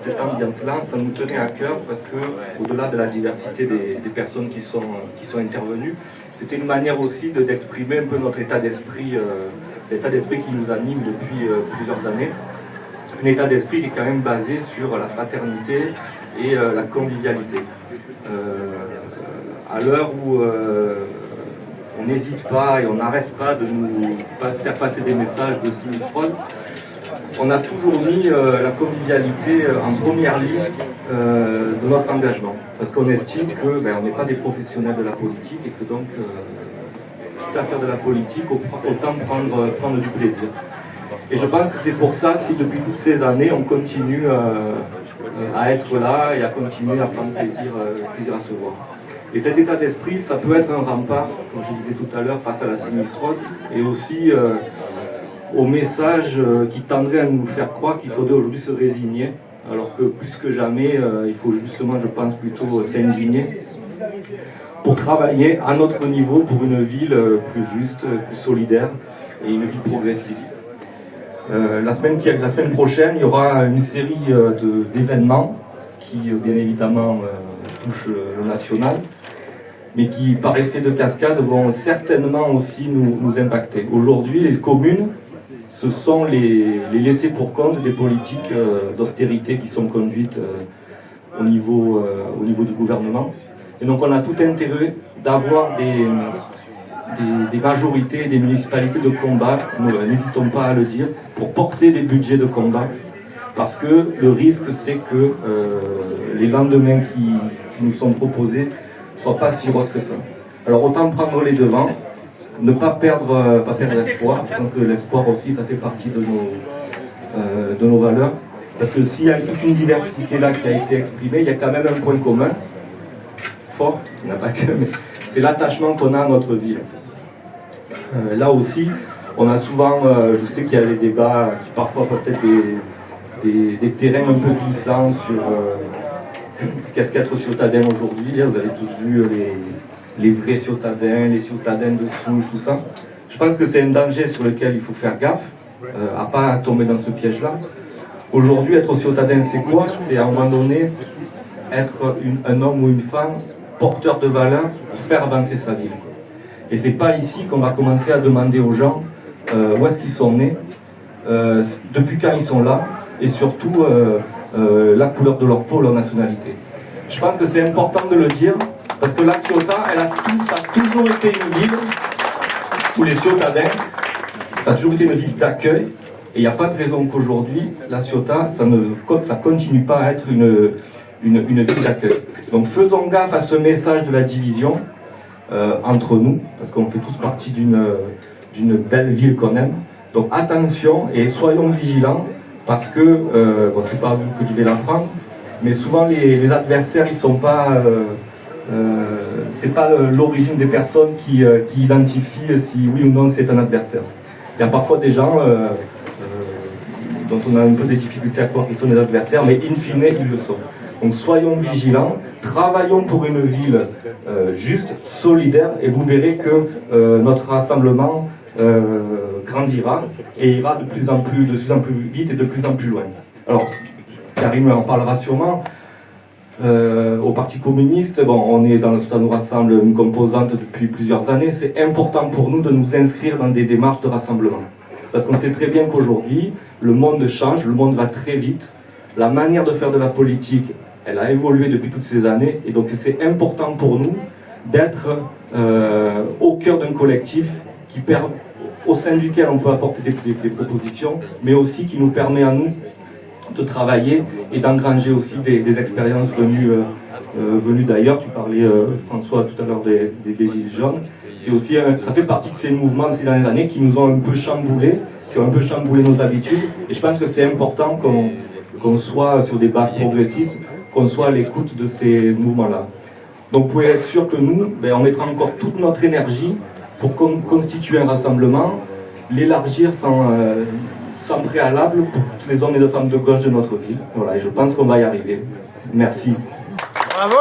Cette ambiance-là, ça nous tenait à cœur parce que, au-delà de la diversité des personnes qui sont intervenues, c'était une manière aussi d'exprimer un peu notre état d'esprit, l'état d'esprit qui nous anime depuis plusieurs années. Un état d'esprit qui est quand même basé sur la fraternité et la convivialité. À l'heure où on n'hésite pas et on n'arrête pas de nous faire passer des messages de sinistrose, on a toujours mis la convivialité en première ligne de notre engagement. Parce qu'on estime qu'on n'est pas des professionnels de la politique et que donc, quitte à faire de la politique, autant prendre du plaisir. Et je pense que c'est pour ça, si depuis toutes ces années, on continue à être là et à continuer à prendre plaisir à se voir. Et cet état d'esprit, ça peut être un rempart, comme je disais tout à l'heure, face à la sinistrose, et aussi au message qui tendrait à nous faire croire qu'il faudrait aujourd'hui se résigner, alors que plus que jamais, il faut justement, je pense, plutôt s'indigner pour travailler à notre niveau pour une ville plus juste, plus solidaire et une ville progressive. La semaine prochaine, il y aura une série d'événements qui, bien évidemment, touchent le national, mais qui, par effet de cascade, vont certainement aussi nous impacter. Aujourd'hui, les communes, ce sont les laissés pour compte des politiques d'austérité qui sont conduites au niveau du gouvernement. Et donc on a tout intérêt d'avoir des majorités, des municipalités de combat, n'hésitons pas à le dire, pour porter des budgets de combat, parce que le risque c'est que les lendemains qui nous sont proposés ne soient pas si roses que ça. Alors autant prendre les devants, ne pas perdre l'espoir. Je pense que l'espoir aussi, ça fait partie de nos valeurs. Parce que s'il y a toute une diversité là qui a été exprimée, il y a quand même un point commun, fort, il n'y en a pas que, mais c'est l'attachement qu'on a à notre ville. Là aussi, on a souvent, je sais qu'il y a des débats qui parfois peuvent être des terrains un peu glissants sur qu'est-ce qu'être ciotadin aujourd'hui. Vous avez tous vu les vrais ciotadins, les ciotadins de souche, tout ça. Je pense que c'est un danger sur lequel il faut faire gaffe, à ne pas tomber dans ce piège-là. Aujourd'hui, être ciotadin, c'est quoi? C'est à un moment donné être un homme ou une femme porteur de valeurs pour faire avancer sa ville. Et c'est pas ici qu'on va commencer à demander aux gens où est-ce qu'ils sont nés, depuis quand ils sont là, et surtout la couleur de leur peau, leur nationalité. Je pense que c'est important de le dire, parce que la Ciotat, ça a toujours été une ville où les ciotadens, ça a toujours été une ville d'accueil, et il n'y a pas de raison qu'aujourd'hui, la Ciotat, ça continue pas à être une ville d'accueil. Donc faisons gaffe à ce message de la division entre nous, parce qu'on fait tous partie d'une belle ville qu'on aime. Donc attention et soyons vigilants, parce que, c'est pas à vous que je vais l'apprendre, mais souvent les adversaires, ils sont pas... c'est pas l'origine des personnes qui identifient si oui ou non c'est un adversaire. Il y a parfois des gens dont on a un peu des difficultés à croire qu'ils sont des adversaires, mais in fine, ils le sont. Donc soyons vigilants, travaillons pour une ville juste, solidaire, et vous verrez que notre rassemblement grandira et ira de plus en plus vite et de plus en plus loin. Alors, Karim en parlera sûrement. Au Parti communiste, on est dans nous rassemble une composante depuis plusieurs années. C'est important pour nous de nous inscrire dans des démarches de rassemblement. Parce qu'on sait très bien qu'aujourd'hui, le monde change, le monde va très vite. La manière de faire de la politique, elle a évolué depuis toutes ces années. Et donc c'est important pour nous d'être au cœur d'un collectif au sein duquel on peut apporter des propositions, mais aussi qui nous permet à nous de travailler et d'engranger aussi des expériences venues d'ailleurs. Tu parlais, François, tout à l'heure des Gilets jaunes. C'est aussi, ça fait partie de ces mouvements de ces dernières années qui nous ont un peu chamboulés, qui ont un peu chamboulé nos habitudes. Et je pense que c'est important qu'on soit sur des bases progressistes, qu'on soit à l'écoute de ces mouvements-là. Donc vous pouvez être sûr que nous, on mettra encore toute notre énergie pour constituer un rassemblement, l'élargir sans préalable pour toutes les hommes et les femmes de gauche de notre ville. Voilà, et je pense qu'on va y arriver. Merci. Bravo!